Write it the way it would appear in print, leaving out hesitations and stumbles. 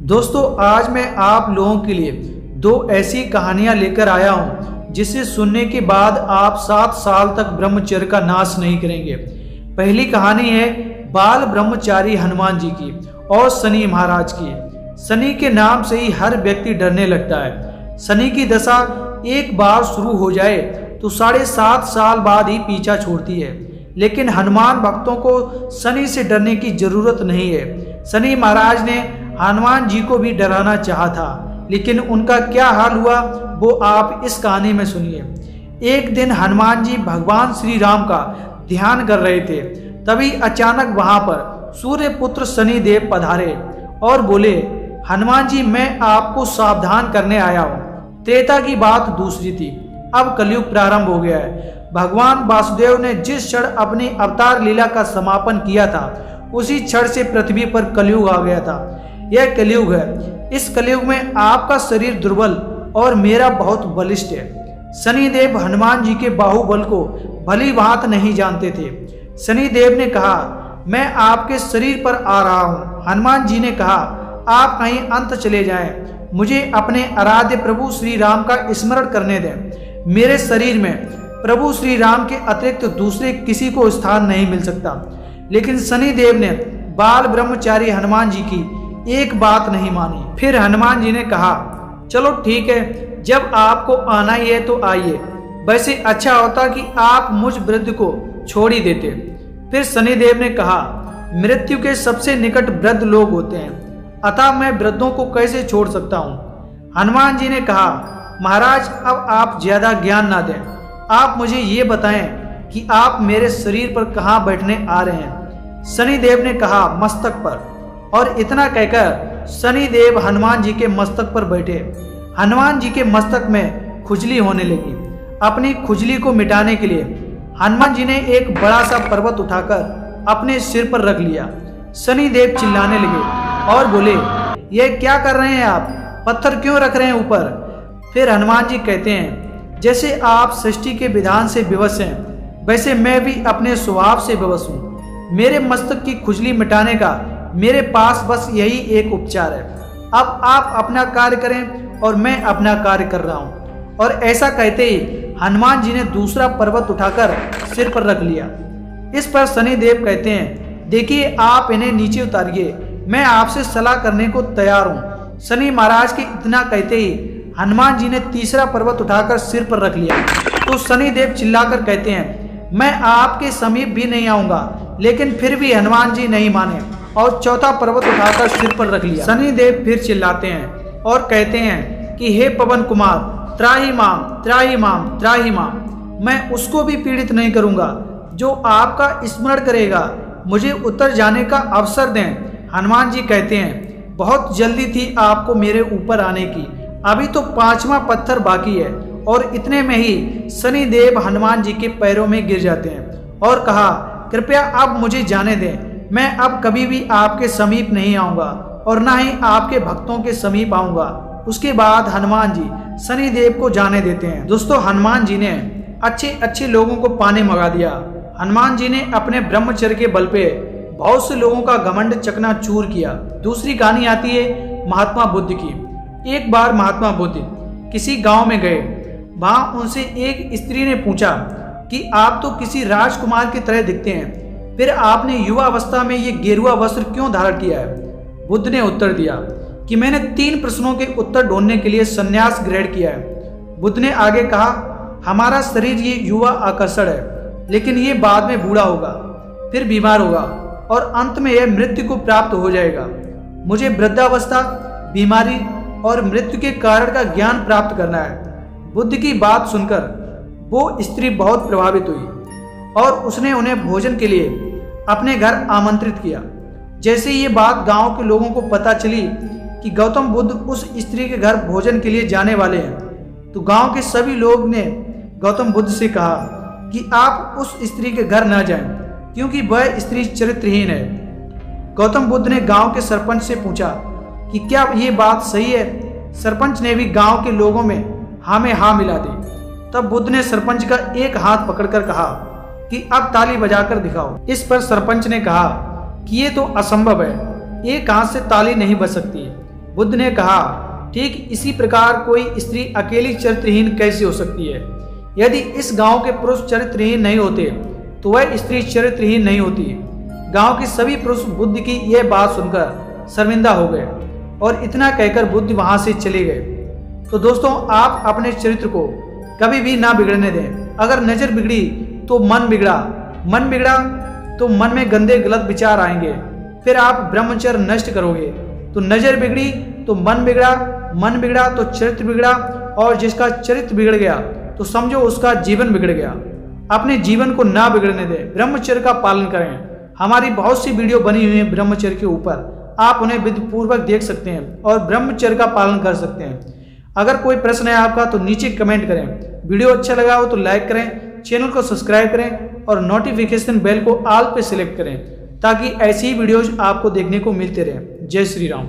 दोस्तों आज मैं आप लोगों के लिए दो ऐसी कहानियां लेकर आया हूं जिसे सुनने के बाद आप 7 साल तक ब्रह्मचर्य का नाश नहीं करेंगे। पहली कहानी है बाल ब्रह्मचारी हनुमान जी की और शनि महाराज की। शनि के नाम से ही हर व्यक्ति डरने लगता है। शनि की दशा एक बार शुरू हो जाए तो 7.5 साल बाद ही पीछा छोड़ती है, लेकिन हनुमान भक्तों को शनि से डरने की जरूरत नहीं है। शनि महाराज ने हनुमान जी को भी डराना चाहा था, लेकिन उनका क्या हाल हुआ वो आप इस कहानी में सुनिए। एक दिन हनुमान जी भगवान श्री राम का ध्यान कर रहे थे, तभी अचानक वहां पर सूर्य पुत्र शनि देव पधारे और बोले, हनुमान जी मैं आपको सावधान करने आया हूँ। त्रेता की बात दूसरी थी, अब कलयुग प्रारंभ हो गया है। भगवान वासुदेव ने जिस क्षण अपनी अवतार लीला का समापन किया था उसी क्षण से पृथ्वी पर कलयुग आ गया था। यह कलयुग है। इस कलयुग में आपका शरीर दुर्बल और मेरा बहुत बलिष्ठ है। शनि देव हनुमान जी के बाहुबल को भली भांति नहीं जानते थे। शनि देव ने कहा, मैं आपके शरीर पर आ रहा हूँ। हनुमान जी ने कहा, आप कहीं अंत चले जाएं, मुझे अपने आराध्य प्रभु श्री राम का स्मरण करने दें। मेरे शरीर में प्रभु श्री राम के अतिरिक्त दूसरे किसी को स्थान नहीं मिल सकता। लेकिन शनि देव ने बाल ब्रह्मचारी हनुमान जी की एक बात नहीं मानी। फिर हनुमान जी ने कहा, चलो ठीक है, जब आपको आना ही है तो आइए। वैसे अच्छा होता कि आप मुझ वृद्ध को छोड़ ही देते। फिर शनिदेव ने कहा, मृत्यु के सबसे निकट वृद्ध लोग होते हैं, अतः मैं वृद्धों को कैसे छोड़ सकता हूँ। हनुमान जी ने कहा, महाराज अब आप ज्यादा ज्ञान ना दें, आप मुझे ये बताएं कि आप मेरे शरीर पर कहाँ बैठने आ रहे हैं। शनिदेव ने कहा, मस्तक पर। और इतना कहकर शनिदेव हनुमान जी के मस्तक पर बैठे। हनुमान जी के मस्तक में खुजली होने लगी। अपनी खुजली को मिटाने के लिए हनुमान जी ने एक बड़ा सा पर्वत उठाकर अपने सिर पर रख लिया। शनिदेव चिल्लाने लगे और बोले, यह क्या कर रहे हैं आप, पत्थर क्यों रख रहे हैं ऊपर। फिर हनुमान जी कहते हैं, जैसे आप सृष्टि के विधान से विवश हैं, वैसे मैं भी अपने स्वभाव से विवश हूँ। मेरे मस्तक की खुजली मिटाने का मेरे पास बस यही एक उपचार है। अब आप अपना कार्य करें और मैं अपना कार्य कर रहा हूँ। और ऐसा कहते ही हनुमान जी ने दूसरा पर्वत उठाकर सिर पर रख लिया। इस पर शनिदेव कहते हैं, देखिए आप इन्हें नीचे उतारिए, मैं आपसे सलाह करने को तैयार हूँ। शनि महाराज के इतना कहते ही हनुमान जी ने तीसरा पर्वत उठाकर सिर पर रख लिया। तो शनिदेव चिल्लाकर कहते हैं, मैं आपके समीप भी नहीं आऊंगा। लेकिन फिर भी हनुमान जी नहीं माने और चौथा पर्वत उठाकर सिर पर रख लिया। शनिदेव फिर चिल्लाते हैं और कहते हैं कि हे पवन कुमार, त्राही माम त्राही माम त्राही माम। मैं उसको भी पीड़ित नहीं करूंगा जो आपका स्मरण करेगा। मुझे उतर जाने का अवसर दें। हनुमान जी कहते हैं, बहुत जल्दी थी आपको मेरे ऊपर आने की, अभी तो 5वां पत्थर बाकी है। और इतने में ही शनिदेव हनुमान जी के पैरों में गिर जाते हैं और कहा, कृपया अब मुझे जाने दें, मैं अब कभी भी आपके समीप नहीं आऊंगा और ना ही आपके भक्तों के समीप आऊंगा। उसके बाद हनुमान जी शनिदेव को जाने देते हैं। दोस्तों हनुमान जी ने अच्छे लोगों को पाने मंगा दिया। हनुमान जी ने अपने ब्रह्मचर्य के बल पे बहुत से लोगों का घमंड चकनाचूर किया। दूसरी कहानी आती है महात्मा बुद्ध की। एक बार महात्मा बुद्ध किसी गांव में गए। वहां उनसे एक स्त्री ने पूछा कि आप तो किसी राजकुमार की तरह दिखते हैं, फिर आपने युवा अवस्था में ये गेरुआ वस्त्र क्यों धारण किया है। बुद्ध ने उत्तर दिया कि मैंने 3 प्रश्नों के उत्तर ढूंढने के लिए संन्यास ग्रहण किया है। बुद्ध ने आगे कहा, हमारा शरीर ये युवा आकर्षण है, लेकिन ये बाद में बूढ़ा होगा, फिर बीमार होगा और अंत में यह मृत्यु को प्राप्त हो जाएगा। मुझे वृद्धावस्था, बीमारी और मृत्यु के कारण का ज्ञान प्राप्त करना है। बुद्ध की बात सुनकर वो स्त्री बहुत प्रभावित हुई और उसने उन्हें भोजन के लिए अपने घर आमंत्रित किया। जैसे ये बात गांव के लोगों को पता चली कि गौतम बुद्ध उस स्त्री के घर भोजन के लिए जाने वाले हैं, तो गांव के सभी लोग ने गौतम बुद्ध से कहा कि आप उस स्त्री के घर न जाएं, क्योंकि वह स्त्री चरित्रहीन है। गौतम बुद्ध ने गांव के सरपंच से पूछा कि क्या ये बात सही है। सरपंच ने भी गांव के लोगों में हाँ में हाँ मिला दी। तब बुद्ध ने सरपंच का एक हाथ पकड़कर कहा कि अब ताली बजाकर दिखाओ। इस पर सरपंच ने कहा कि ये तो असंभव है, एक हाथ से ताली नहीं बज सकती। बुद्ध ने कहा, ठीक इसी प्रकार कोई स्त्री अकेली चरित्रहीन कैसे हो सकती है? यदि इस गांव के पुरुष चरित्रहीन नहीं होते तो वह स्त्री चरित्रहीन नहीं होती। गांव के सभी पुरुष बुद्ध की यह बात सुनकर शर्मिंदा हो गए और इतना कहकर बुद्ध वहां से चले गए। तो दोस्तों, आप अपने चरित्र को कभी भी ना बिगड़ने दें। अगर नजर बिगड़ी तो मन बिगड़ा, मन बिगड़ा तो मन में गंदे गलत विचार आएंगे, फिर आप ब्रह्मचर्य नष्ट करोगे। तो नजर बिगड़ी तो मन बिगड़ा, मन बिगड़ा तो चरित्र बिगड़ा, और जिसका चरित्र बिगड़ गया तो समझो उसका जीवन बिगड़ गया। अपने जीवन को ना बिगड़ने दें, ब्रह्मचर्य का पालन करें। हमारी बहुत सी वीडियो बनी हुई है ब्रह्मचर्य के ऊपर, आप उन्हें विधिपूर्वक देख सकते हैं और ब्रह्मचर्य का पालन कर सकते हैं। अगर कोई प्रश्न है आपका तो नीचे कमेंट करें। वीडियो अच्छा लगा हो तो लाइक करें, चैनल को सब्सक्राइब करें और नोटिफिकेशन बेल को ऑल पे सिलेक्ट करें ताकि ऐसी ही वीडियोज आपको देखने को मिलते रहें। जय श्री राम।